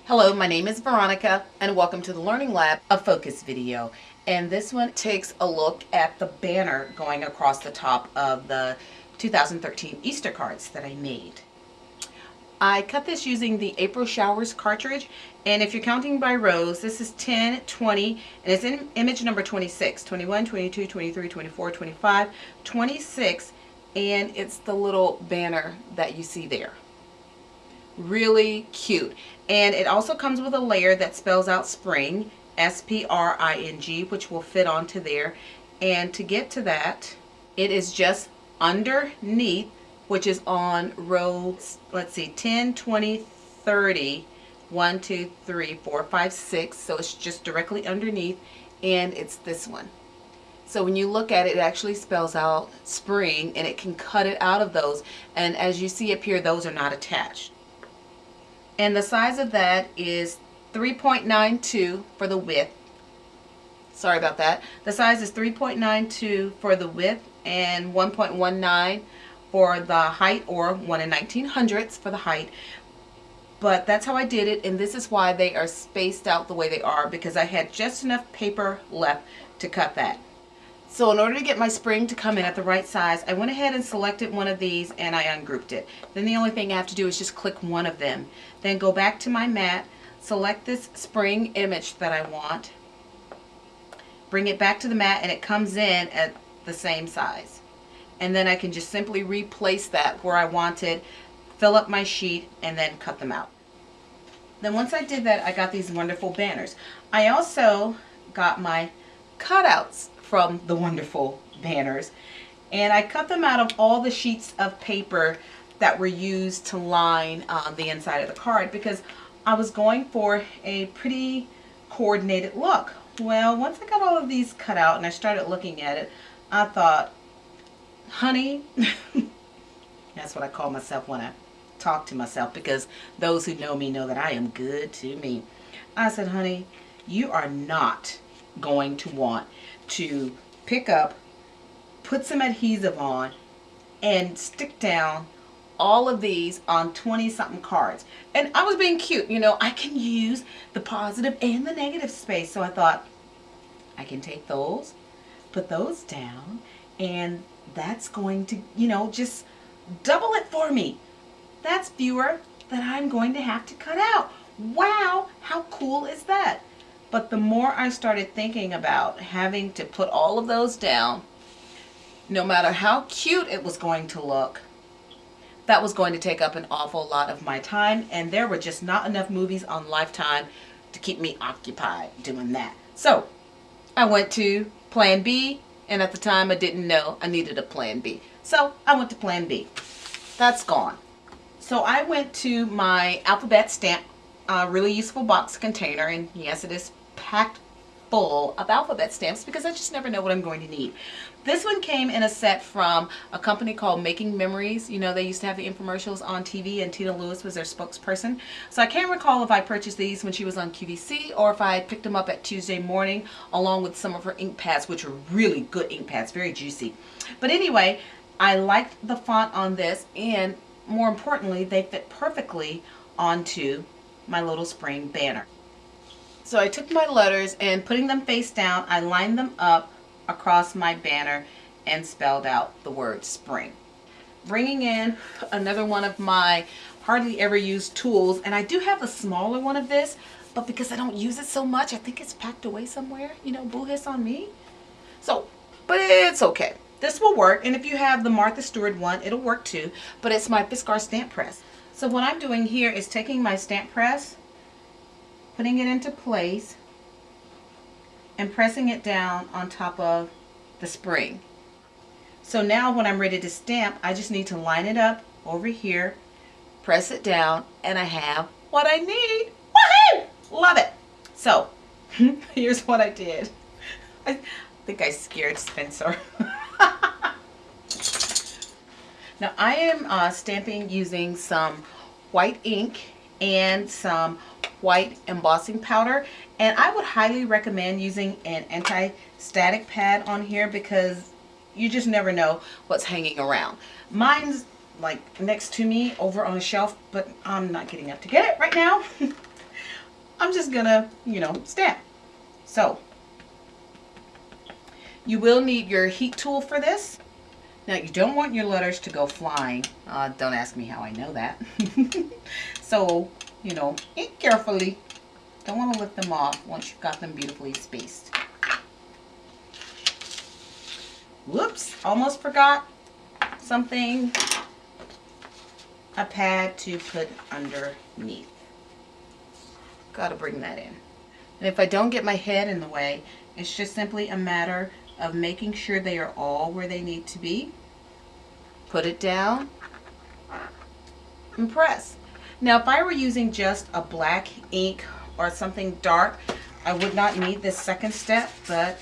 Hello, my name is Veronica and welcome to the Learning Lab, a focus video. And this one takes a look at the banner going across the top of the 2013 Easter cards that I made. I cut this using the April Showers cartridge, and if you're counting by rows, this is 10, 20, and it's in image number 26, 21, 22, 23, 24, 25, 26, and it's the little banner that you see there. Really cute. And it also comes with a layer that spells out spring, S-P-R-I-N-G, which will fit onto there. And to get to that, it is just underneath, which is on rows, let's see, 10, 20, 30, 1, 2, 3, 4, 5, 6. So it's just directly underneath, and it's this one. So when you look at it, it actually spells out spring, and it can cut it out of those. And as you see up here, those are not attached. And the size of that is 3.92 for the width. Sorry about that. The size is 3.92 for the width and 1.19 for the height, or 1 in 1900ths for the height. But that's how I did it, and this is why they are spaced out the way they are, because I had just enough paper left to cut that. So in order to get my spring to come in at the right size, I went ahead and selected one of these and I ungrouped it. Then the only thing I have to do is just click one of them. Then go back to my mat, select this spring image that I want, bring it back to the mat, and it comes in at the same size. And then I can just simply replace that where I want it, fill up my sheet, and then cut them out. Then once I did that, I got these wonderful banners. I also got my cutouts from the wonderful banners, and I cut them out of all the sheets of paper that were used to line the inside of the card, because I was going for a pretty coordinated look. Well, once I got all of these cut out and I started looking at it, I thought, honey, that's what I call myself when I talk to myself, because those who know me know that I am good to me. I said, honey, you are not going to want to pick up, put some adhesive on, and stick down all of these on 20 something cards. And I was being cute, you know, I can use the positive and the negative space. So I thought, I can take those, put those down, and that's going to, you know, just double it for me. That's fewer that I'm going to have to cut out. Wow, how cool is that? But the more I started thinking about having to put all of those down, no matter how cute it was going to look, that was going to take up an awful lot of my time, and there were just not enough movies on Lifetime to keep me occupied doing that. So I went to Plan B, and at the time I didn't know I needed a Plan B. So I went to Plan B. That's gone. So I went to my alphabet stamp, really useful box container, and yes, it is packed full of alphabet stamps because I just never know what I'm going to need. This one came in a set from a company called Making Memories. You know, they used to have the infomercials on TV, and Tina Lewis was their spokesperson. So I can't recall if I purchased these when she was on QVC or if I picked them up at Tuesday morning along with some of her ink pads, which are really good ink pads, very juicy. But anyway, I liked the font on this, and more importantly, they fit perfectly onto my little spring banner. So I took my letters and putting them face down, I lined them up across my banner and spelled out the word spring. Bringing in another one of my hardly ever used tools, and I do have a smaller one of this, but because I don't use it so much, I think it's packed away somewhere, you know, boo hiss on me. So, but it's okay. This will work, and if you have the Martha Stewart one, it'll work too, but it's my Fiskars stamp press. So what I'm doing here is taking my stamp press, putting it into place, and pressing it down on top of the spring. So now when I'm ready to stamp, I just need to line it up over here, press it down, and I have what I need. Woohoo! Love it! So, here's what I did. I think I scared Spencer. Now I am stamping using some white ink and some white embossing powder, and I would highly recommend using an anti-static pad on here because you just never know what's hanging around. Mine's like next to me over on a shelf, but I'm not getting up to get it right now. I'm just gonna, stamp. So you will need your heat tool for this. Now you don't want your letters to go flying. Don't ask me how I know that. So, ink carefully. Don't want to lift them off once you've got them beautifully spaced. Whoops, almost forgot something. A pad to put underneath. Gotta bring that in. And if I don't get my head in the way, it's just simply a matter of making sure they are all where they need to be. Put it down and press. Now if I were using just a black ink or something dark, I would not need this second step, but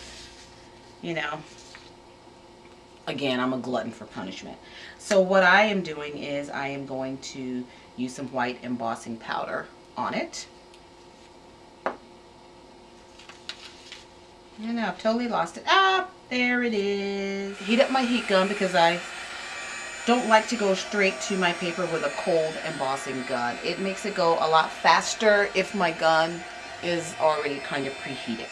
again, I'm a glutton for punishment. So what I am doing is I am going to use some white embossing powder on it. And I've totally lost it. Ah, there it is. Heat up my heat gun because I don't like to go straight to my paper with a cold embossing gun. It makes it go a lot faster if my gun is already kind of preheated.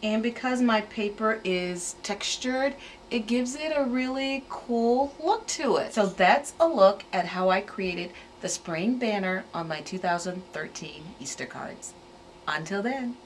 And because my paper is textured, it gives it a really cool look to it. So that's a look at how I created the spring banner on my 2013 Easter cards. Until then.